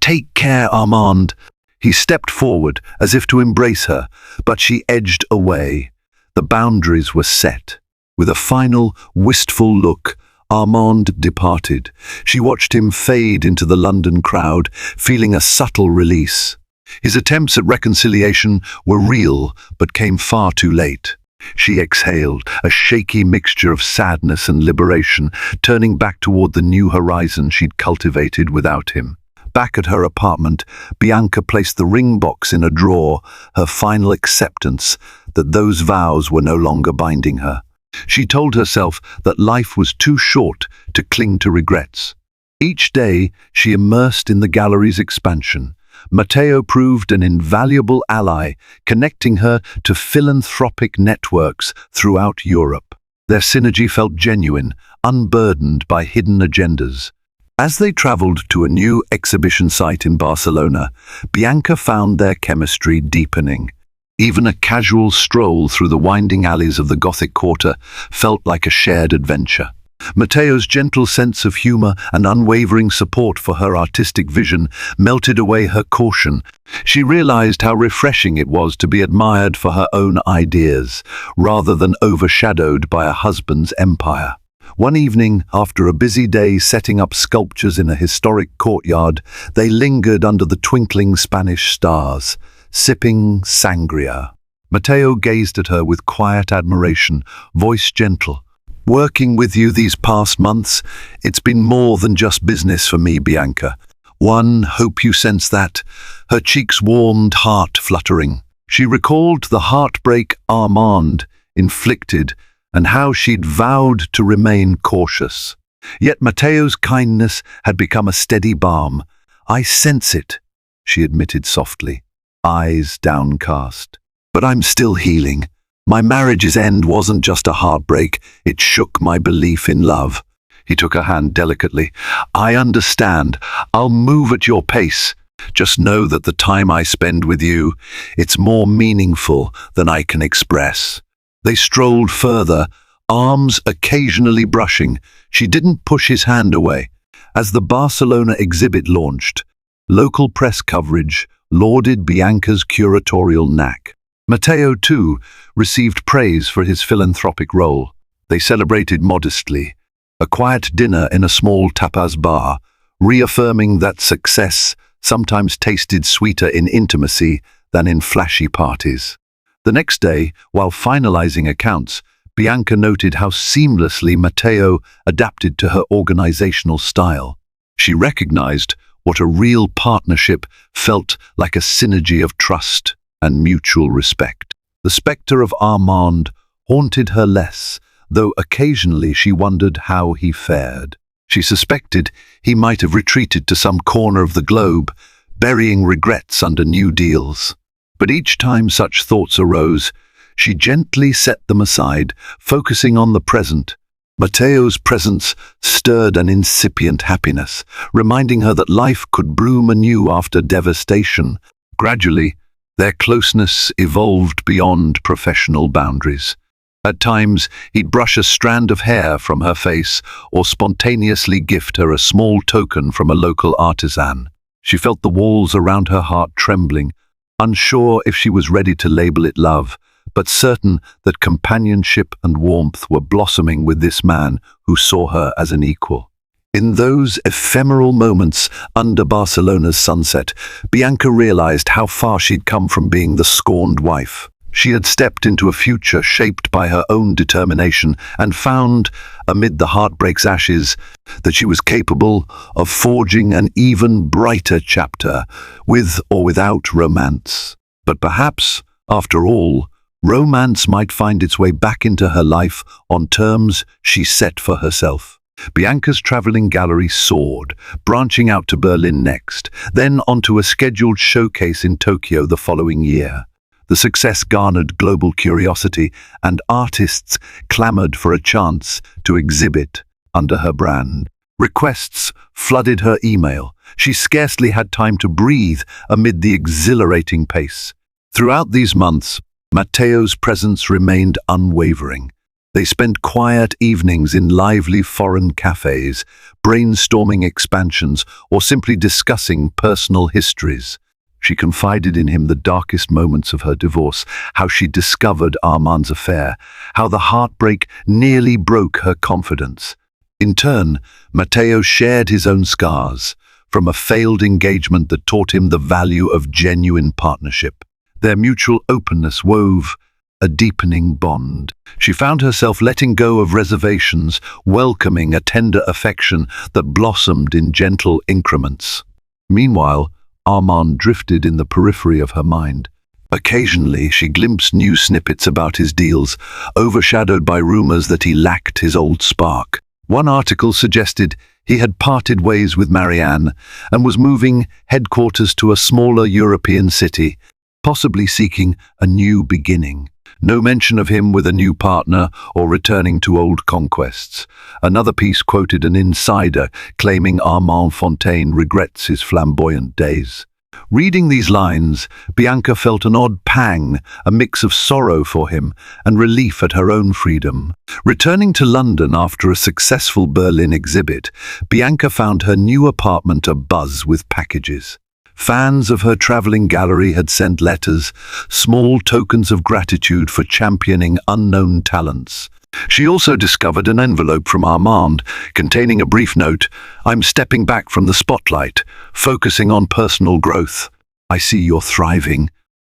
[SPEAKER 2] "Take care, Armand." He stepped forward as if to embrace her, but she edged away. The boundaries were set. With a final, wistful look, Armand departed. She watched him fade into the London crowd, feeling a subtle release. His attempts at reconciliation were real, but came far too late. She exhaled, a shaky mixture of sadness and liberation, turning back toward the new horizon she'd cultivated without him. Back at her apartment, Bianca placed the ring box in a drawer, her final acceptance that those vows were no longer binding her. She told herself that life was too short to cling to regrets. Each day, she immersed in the gallery's expansion. Matteo proved an invaluable ally, connecting her to philanthropic networks throughout Europe. Their synergy felt genuine, unburdened by hidden agendas. As they traveled to a new exhibition site in Barcelona, Bianca found their chemistry deepening. Even a casual stroll through the winding alleys of the Gothic Quarter felt like a shared adventure. Matteo's gentle sense of humor and unwavering support for her artistic vision melted away her caution. She realized how refreshing it was to be admired for her own ideas, rather than overshadowed by a husband's empire. One evening, after a busy day setting up sculptures in a historic courtyard, they lingered under the twinkling Spanish stars, sipping sangria. Matteo gazed at her with quiet admiration, voice gentle. "Working with you these past months, it's been more than just business for me, Bianca. Hope you sense that." Her cheeks warmed, heart fluttering. She recalled the heartbreak Armand inflicted and how she'd vowed to remain cautious. Yet Matteo's kindness had become a steady balm. "I sense it," she admitted softly, eyes downcast. "But I'm still healing. My marriage's end wasn't just a heartbreak, it shook my belief in love." He took her hand delicately. "I understand. I'll move at your pace. Just know that the time I spend with you, it's more meaningful than I can express." They strolled further, arms occasionally brushing. She didn't push his hand away. As the Barcelona exhibit launched, local press coverage lauded Bianca's curatorial knack. Matteo, too, received praise for his philanthropic role. They celebrated modestly, a quiet dinner in a small tapas bar, reaffirming that success sometimes tasted sweeter in intimacy than in flashy parties. The next day, while finalizing accounts, Bianca noted how seamlessly Matteo adapted to her organizational style. She recognized what a real partnership felt like, a synergy of trust and mutual respect. The specter of Armand haunted her less, though occasionally she wondered how he fared. She suspected he might have retreated to some corner of the globe, burying regrets under new deals. But each time such thoughts arose, she gently set them aside, focusing on the present. Matteo's presence stirred an incipient happiness, reminding her that life could bloom anew after devastation. Gradually, their closeness evolved beyond professional boundaries. At times, he'd brush a strand of hair from her face or spontaneously gift her a small token from a local artisan. She felt the walls around her heart trembling, unsure if she was ready to label it love, but certain that companionship and warmth were blossoming with this man who saw her as an equal. In those ephemeral moments under Barcelona's sunset, Bianca realized how far she'd come from being the scorned wife. She had stepped into a future shaped by her own determination and found, amid the heartbreak's ashes, that she was capable of forging an even brighter chapter, with or without romance. But perhaps, after all, romance might find its way back into her life on terms she set for herself. Bianca's traveling gallery soared, branching out to Berlin next, then onto a scheduled showcase in Tokyo the following year. The success garnered global curiosity, and artists clamored for a chance to exhibit under her brand. Requests flooded her email. She scarcely had time to breathe amid the exhilarating pace. Throughout these months, Matteo's presence remained unwavering. They spent quiet evenings in lively foreign cafes, brainstorming expansions or simply discussing personal histories. She confided in him the darkest moments of her divorce, how she discovered Armand's affair, how the heartbreak nearly broke her confidence. In turn, Matteo shared his own scars, from a failed engagement that taught him the value of genuine partnership. Their mutual openness wove a deepening bond. She found herself letting go of reservations, welcoming a tender affection that blossomed in gentle increments. Meanwhile, Armand drifted in the periphery of her mind. Occasionally, she glimpsed new snippets about his deals, overshadowed by rumors that he lacked his old spark. One article suggested he had parted ways with Marianne and was moving headquarters to a smaller European city, possibly seeking a new beginning. No mention of him with a new partner or returning to old conquests. Another piece quoted an insider claiming Armand Fontaine regrets his flamboyant days. Reading these lines, Bianca felt an odd pang, a mix of sorrow for him and relief at her own freedom. Returning to London after a successful Berlin exhibit, Bianca found her new apartment abuzz with packages. Fans of her traveling gallery had sent letters, small tokens of gratitude for championing unknown talents. She also discovered an envelope from Armand containing a brief note: "I'm stepping back from the spotlight, focusing on personal growth. I see you're thriving.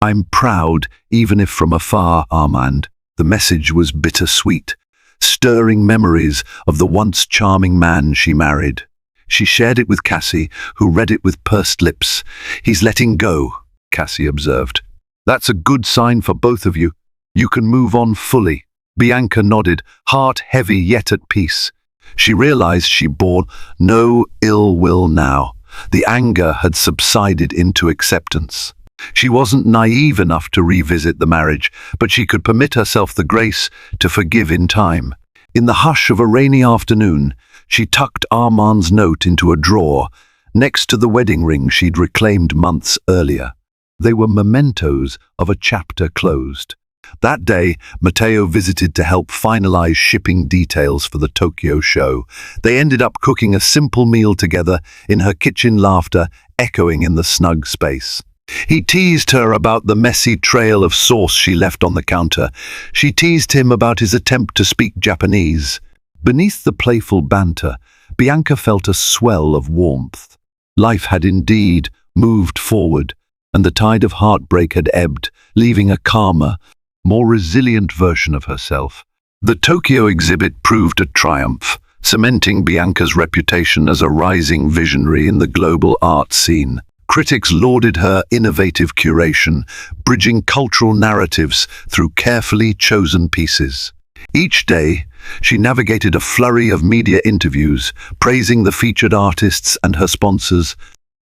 [SPEAKER 2] I'm proud, even if from afar, Armand." The message was bittersweet, stirring memories of the once charming man she married. She shared it with Cassie, who read it with pursed lips. "He's letting go," Cassie observed. "That's a good sign for both of you. You can move on fully." Bianca nodded, heart heavy yet at peace. She realized she bore no ill will now. The anger had subsided into acceptance. She wasn't naive enough to revisit the marriage, but she could permit herself the grace to forgive in time. In the hush of a rainy afternoon, she tucked Armand's note into a drawer, next to the wedding ring she'd reclaimed months earlier. They were mementos of a chapter closed. That day, Matteo visited to help finalize shipping details for the Tokyo show. They ended up cooking a simple meal together, in her kitchen, laughter echoing in the snug space. He teased her about the messy trail of sauce she left on the counter. She teased him about his attempt to speak Japanese. Beneath the playful banter, Bianca felt a swell of warmth. Life had indeed moved forward, and the tide of heartbreak had ebbed, leaving a calmer, more resilient version of herself. The Tokyo exhibit proved a triumph, cementing Bianca's reputation as a rising visionary in the global art scene. Critics lauded her innovative curation, bridging cultural narratives through carefully chosen pieces. Each day, she navigated a flurry of media interviews, praising the featured artists and her sponsors,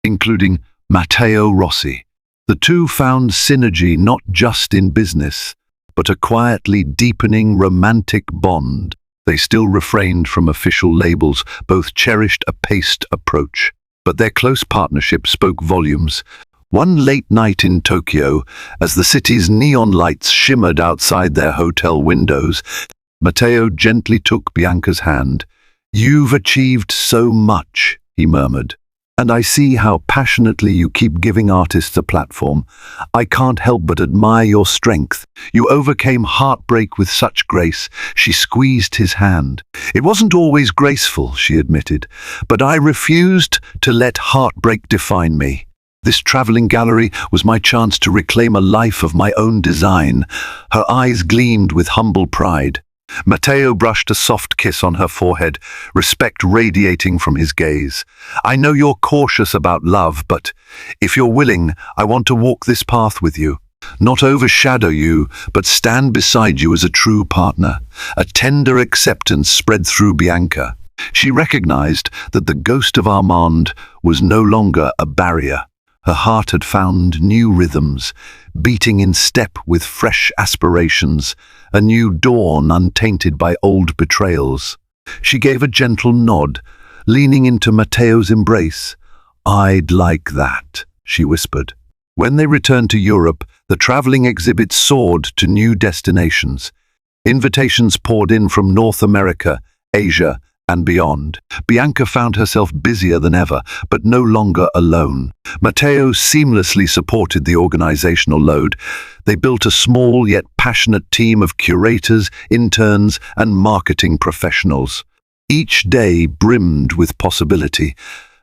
[SPEAKER 2] including Matteo Rossi. The two found synergy not just in business, but a quietly deepening romantic bond. They still refrained from official labels, both cherished a paced approach. But their close partnership spoke volumes. One late night in Tokyo, as the city's neon lights shimmered outside their hotel windows, Matteo gently took Bianca's hand. "You've achieved so much," he murmured. "And I see how passionately you keep giving artists a platform. I can't help but admire your strength. You overcame heartbreak with such grace." She squeezed his hand. "It wasn't always graceful," she admitted, "but I refused to let heartbreak define me. This traveling gallery was my chance to reclaim a life of my own design." Her eyes gleamed with humble pride. Matteo brushed a soft kiss on her forehead, respect radiating from his gaze. "I know you're cautious about love, but if you're willing, I want to walk this path with you. Not overshadow you, but stand beside you as a true partner." A tender acceptance spread through Bianca. She recognized that the ghost of Armand was no longer a barrier. Her heart had found new rhythms, beating in step with fresh aspirations, a new dawn untainted by old betrayals. She gave a gentle nod, leaning into Matteo's embrace. "I'd like that," she whispered. When they returned to Europe, the traveling exhibit soared to new destinations. Invitations poured in from North America, Asia, and beyond. Bianca found herself busier than ever, but no longer alone. Matteo seamlessly supported the organizational load. They built a small yet passionate team of curators, interns, and marketing professionals. Each day brimmed with possibility,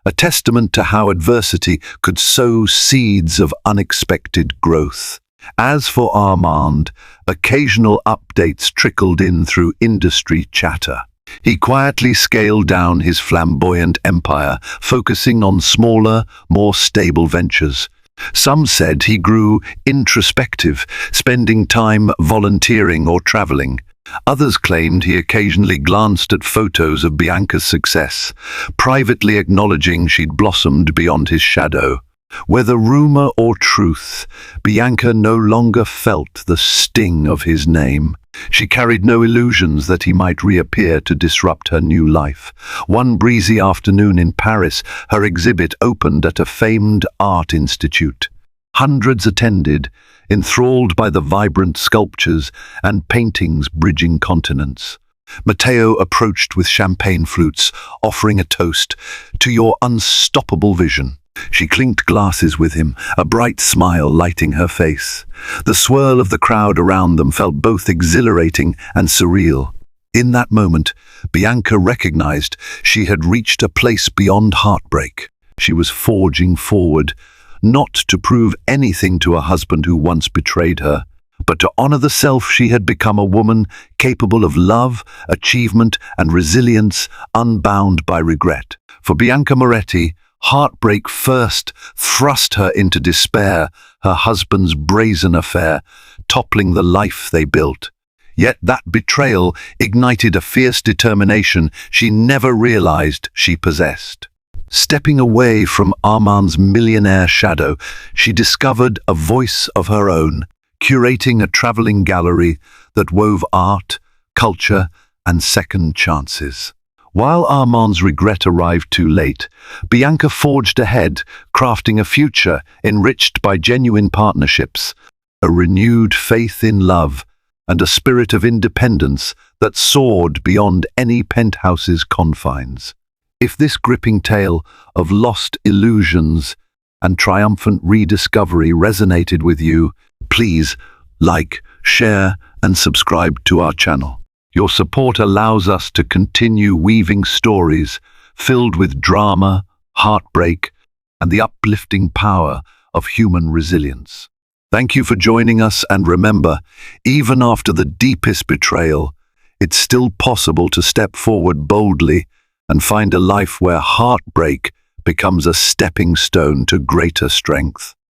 [SPEAKER 2] a testament to how adversity could sow seeds of unexpected growth. As for Armand, occasional updates trickled in through industry chatter. He quietly scaled down his flamboyant empire, focusing on smaller, more stable ventures. Some said he grew introspective, spending time volunteering or traveling. Others claimed he occasionally glanced at photos of Bianca's success, privately acknowledging she'd blossomed beyond his shadow. Whether rumor or truth, Bianca no longer felt the sting of his name. She carried no illusions that he might reappear to disrupt her new life. One breezy afternoon in Paris, her exhibit opened at a famed art institute. Hundreds attended, enthralled by the vibrant sculptures and paintings bridging continents. Matteo approached with champagne flutes, offering a toast to your unstoppable vision. She clinked glasses with him, a bright smile lighting her face. The swirl of the crowd around them felt both exhilarating and surreal. In that moment, Bianca recognized she had reached a place beyond heartbreak. She was forging forward, not to prove anything to a husband who once betrayed her, but to honor the self she had become, a woman capable of love, achievement, and resilience, unbound by regret. For Bianca Moretti, heartbreak first thrust her into despair, her husband's brazen affair toppling the life they built. Yet that betrayal ignited a fierce determination she never realized she possessed. Stepping away from Armand's millionaire shadow, she discovered a voice of her own, curating a traveling gallery that wove art, culture, and second chances. While Armand's regret arrived too late, Bianca forged ahead, crafting a future enriched by genuine partnerships, a renewed faith in love, and a spirit of independence that soared beyond any penthouse's confines. If this gripping tale of lost illusions and triumphant rediscovery resonated with you, please like, share, and subscribe to our channel. Your support allows us to continue weaving stories filled with drama, heartbreak, and the uplifting power of human resilience. Thank you for joining us, and remember, even after the deepest betrayal, it's still possible to step forward boldly and find a life where heartbreak becomes a stepping stone to greater strength.